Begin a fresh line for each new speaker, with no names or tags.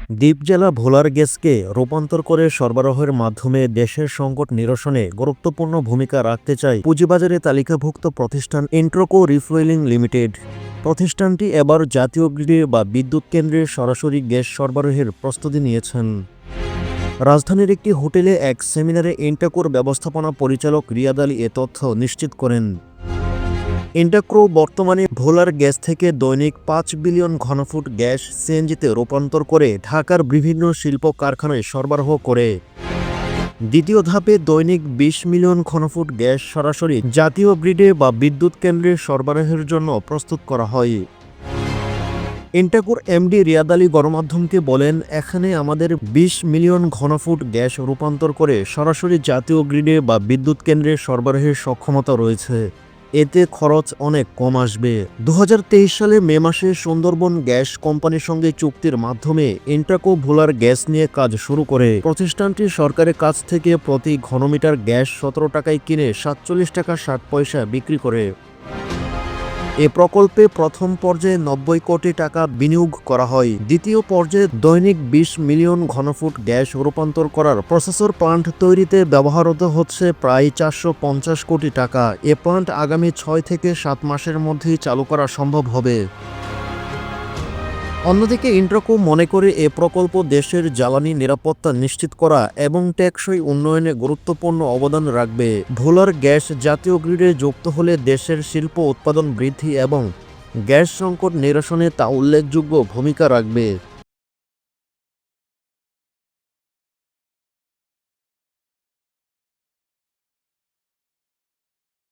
দ্বীপ জেলা ভোলার গ্যাসকে রূপান্তর করে সরবরাহের মাধ্যমে দেশের সংকট নিরসনে গুরুত্বপূর্ণ ভূমিকা রাখতে চায় পুঁজিবাজারে তালিকাভুক্ত প্রতিষ্ঠান ইন্ট্রোকো রিফুয়েলিং লিমিটেড। প্রতিষ্ঠানটি এবার জাতীয় গ্রিডে বা বিদ্যুৎ কেন্দ্রে সরাসরি গ্যাস সরবরাহের প্রস্তুতি নিয়েছেন। রাজধানীর একটি হোটেলে এক সেমিনারে ইন্টাকোর ব্যবস্থাপনা পরিচালক রিয়াদ আলী এ তথ্য নিশ্চিত করেন। ইন্টাক্রো বর্তমানে ভোলার গ্যাস থেকে দৈনিক ৫ বিলিয়ন ঘনফুট গ্যাস সিএনজিতে রূপান্তর করে ঢাকার বিভিন্ন শিল্প কারখানায় সরবরাহ করে। দ্বিতীয় ধাপে দৈনিক ২০ মিলিয়ন ঘনফুট গ্যাস সরাসরি জাতীয় গ্রিডে বা বিদ্যুৎ কেন্দ্রে সরবরাহের জন্য প্রস্তুত করা হয়। ইন্টাকোর এমডি রিয়াদ আলী গণমাধ্যমকে বলেন, এখানে আমাদের ২০ মিলিয়ন ঘনফুট গ্যাস রূপান্তর করে সরাসরি জাতীয় গ্রিডে বা বিদ্যুৎ কেন্দ্রে সরবরাহের সক্ষমতা রয়েছে। এতে খরচ অনেক কম আসবে। ২০২৩ সালে মে মাসে সুন্দরবন গ্যাস কোম্পানির সঙ্গে চুক্তির মাধ্যমে ইন্টাকো ভোলার গ্যাস নিয়ে কাজ শুরু করে। প্রতিষ্ঠানটি সরকারের কাছ থেকে প্রতি ঘনমিটার গ্যাস ১৭ টাকায় কিনে ৪৭ টাকা ৬০ পয়সা বিক্রি করে। এ প্রকল্পে প্রথম পর্যায়ে ৯০ কোটি টাকা বিনিয়োগ করা হয়। দ্বিতীয় পর্যায়ে দৈনিক ২০ মিলিয়ন ঘনফুট গ্যাস রূপান্তর করার প্রসেসর প্লান্ট তৈরিতে ব্যবহৃত হচ্ছে প্রায় ৪৫০ কোটি টাকা। এ প্লান্ট আগামী ৬ থেকে ৭ মাসের মধ্যেই চালু করা সম্ভব হবে। অন্যদিকে ইন্ট্রোকো মনে করে এ প্রকল্প দেশের জ্বালানি নিরাপত্তা নিশ্চিত করা এবং টেকসই উন্নয়নে গুরুত্বপূর্ণ অবদান রাখবে। ভোলার গ্যাস জাতীয় গ্রিডে যুক্ত হলে দেশের শিল্প উৎপাদন বৃদ্ধি এবং গ্যাস সংকট নিরসনে তা উল্লেখযোগ্য ভূমিকা রাখবে।